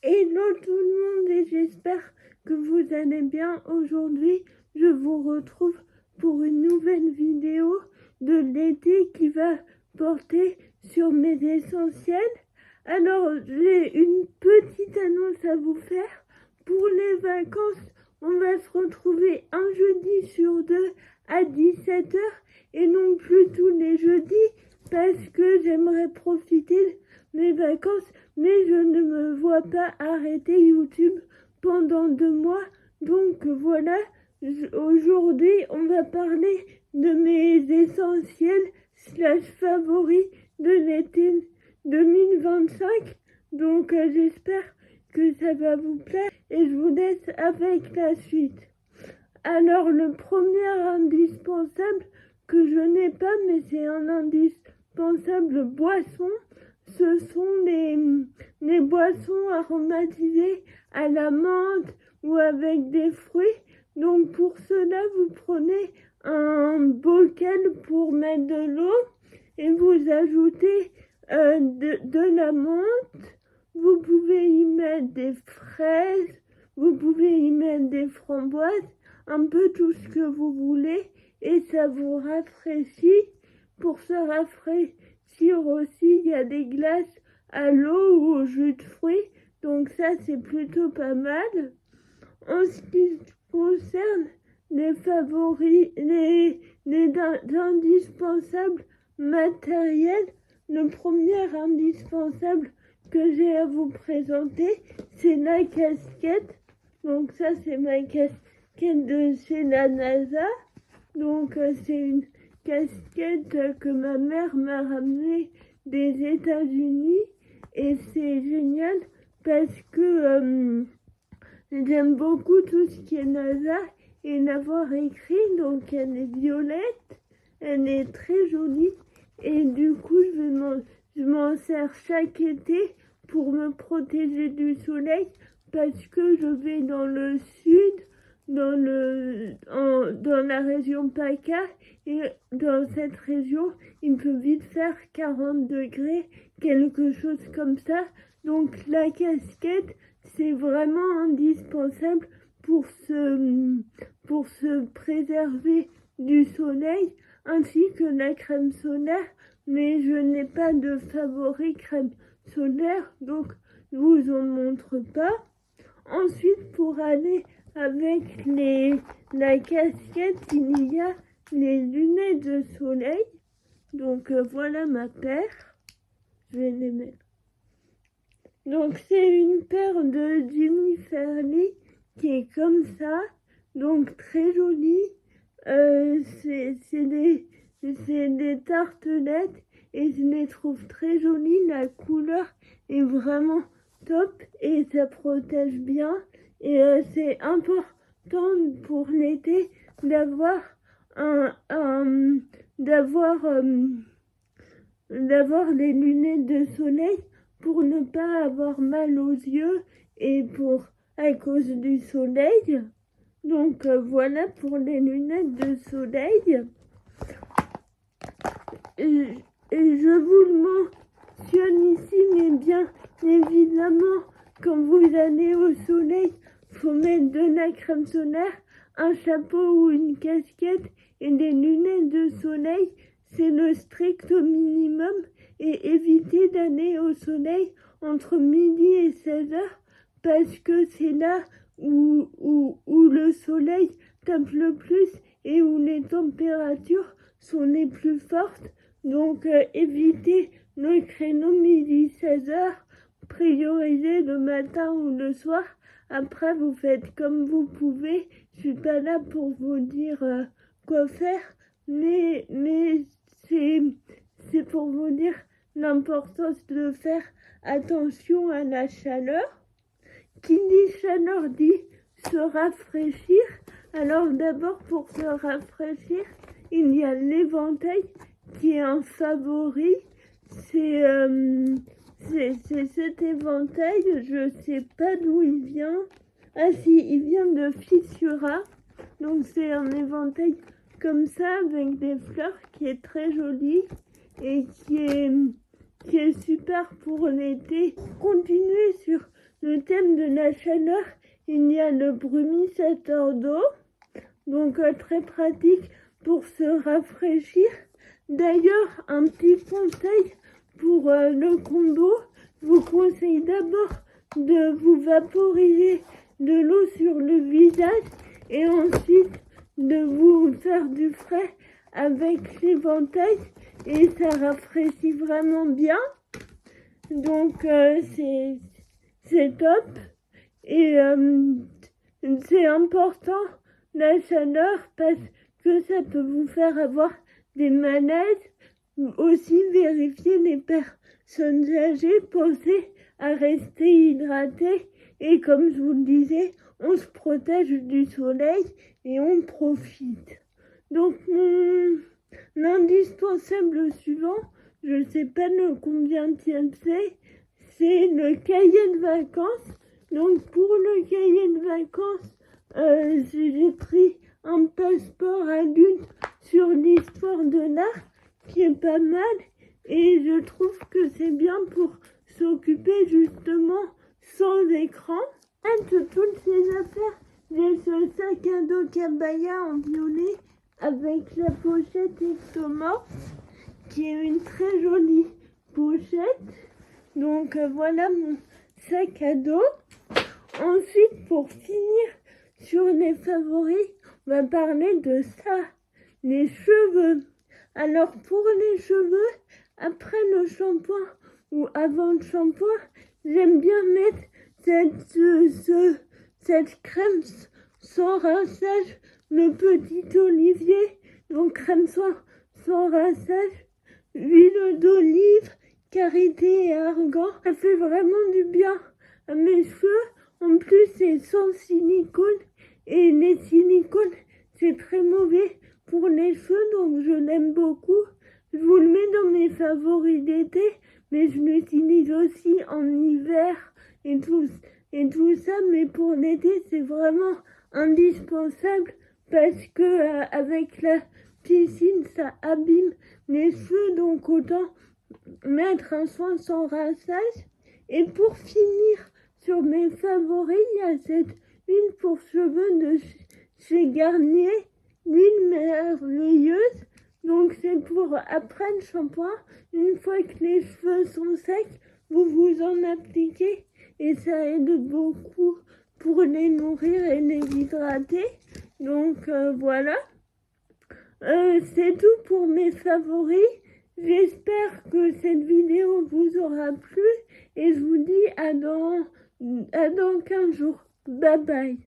Hello tout le monde et j'espère que vous allez bien. Aujourd'hui, je vous retrouve pour une nouvelle vidéo de l'été qui va porter sur mes essentiels. Alors, j'ai une petite annonce à vous faire. Pour les vacances, on va se retrouver un jeudi sur deux à 17 h et non plus tous les jeudis parce que j'aimerais profiter de mes vacances, mais je ne me vois pas arrêter YouTube pendant 2 mois. Donc voilà, aujourd'hui on va parler de mes essentiels / favoris de l'été 2025. Donc j'espère que ça va vous plaire et je vous laisse avec la suite. Alors le premier indispensable que je n'ai pas, mais c'est un indispensable boisson, ce sont les boissons aromatisées à la menthe ou avec des fruits. Donc pour cela, vous prenez un bocal pour mettre de l'eau et vous ajoutez de la menthe. Vous pouvez y mettre des fraises, vous pouvez y mettre des framboises, un peu tout ce que vous voulez et ça vous rafraîchit. Pour se rafraîchir aussi, il y a des glaces à l'eau ou au jus de fruits, donc ça c'est plutôt pas mal. En ce qui concerne les favoris, les indispensables matériels, le premier indispensable que j'ai à vous présenter, c'est la casquette. Donc ça c'est ma casquette de chez la NASA. Donc c'est une casquette que ma mère m'a ramenée des États-Unis et c'est génial parce que j'aime beaucoup tout ce qui est NASA et l'avoir écrit. Donc elle est violette, elle est très jolie et du coup je m'en sers chaque été pour me protéger du soleil parce que je vais dans le sud, dans la région PACA, et dans cette région il peut vite faire 40 degrés, quelque chose comme ça. Donc la casquette c'est vraiment indispensable pour se préserver du soleil, ainsi que la crème solaire, mais je n'ai pas de favori crème solaire, donc je vous en montre pas. Ensuite, pour aller avec la casquette, il y a les lunettes de soleil. Donc voilà ma paire. Je vais les mettre. Donc c'est une paire de Jimmy Fairley qui est comme ça. Donc très jolie. C'est des tartelettes et je les trouve très jolies. La couleur est vraiment top et ça protège bien. Et c'est important pour l'été d'avoir d'avoir les lunettes de soleil pour ne pas avoir mal aux yeux et à cause du soleil. Donc voilà pour les lunettes de soleil. Et je vous le mentionne ici, mais bien évidemment, quand vous allez au soleil, faut mettre de la crème solaire, un chapeau ou une casquette et des lunettes de soleil. C'est le strict minimum et évitez d'aller au soleil entre midi et 16 h parce que c'est là où le soleil tape le plus et où les températures sont les plus fortes. Donc évitez le créneau midi 16 h, priorisez le matin ou le soir. Après vous faites comme vous pouvez. Je suis pas là pour vous dire quoi faire, mais c'est pour vous dire l'importance de faire attention à la chaleur. Qui dit chaleur dit se rafraîchir. Alors d'abord pour se rafraîchir, il y a l'éventail qui est un favori. C'est cet éventail, je sais pas d'où il vient. Ah si, il vient de Fissura. Donc c'est un éventail comme ça avec des fleurs qui est très joli et qui est super pour l'été. Continuez sur le thème de la chaleur, il y a le brumissateur d'eau, donc très pratique pour se rafraîchir. D'ailleurs, un petit conseil pour le combo, je vous conseille d'abord de vous vaporiser de l'eau sur le visage et ensuite de vous faire du frais avec l'éventail et ça rafraîchit vraiment bien. Donc c'est top et c'est important la chaleur parce que ça peut vous faire avoir des malaises. Aussi vérifier les personnes âgées, pensez à rester hydraté et comme je vous le disais, on se protège du soleil et on profite. Donc mon indispensable suivant, je sais pas le combienième c'est le cahier de vacances. Donc pour le cahier de vacances, j'ai pris un passeport adulte sur l'histoire de l'art qui est pas mal et je trouve que c'est bien pour s'occuper justement sans écran. Entre toutes ces affaires, j'ai ce sac à dos Cabaya en violet avec la pochette Exomorph qui est une très jolie pochette. Donc voilà mon sac à dos. Ensuite, pour finir sur les favoris, on va parler de ça, les cheveux. Alors pour les cheveux, après le shampoing ou avant le shampoing, j'aime bien mettre cette crème sans rinçage, le petit olivier, donc crème sans rinçage, huile d'olive, karité et argan. Ça fait vraiment du bien à mes cheveux. En plus, c'est sans silicone et les silicones, c'est très mauvais pour les cheveux, donc je l'aime beaucoup. Je vous le mets dans mes favoris d'été, mais je l'utilise aussi en hiver et tout ça. Mais pour l'été, c'est vraiment indispensable parce que avec la piscine, ça abîme les cheveux, donc autant mettre un soin sans rinçage. Et pour finir sur mes favoris, il y a cette huile pour cheveux de chez Garnier, l'huile merveilleuse. Donc c'est pour après le shampoing, une fois que les cheveux sont secs, vous vous en appliquez et ça aide beaucoup pour les nourrir et les hydrater. Donc voilà, c'est tout pour mes favoris. J'espère que cette vidéo vous aura plu et je vous dis à dans 15 jours. Bye bye.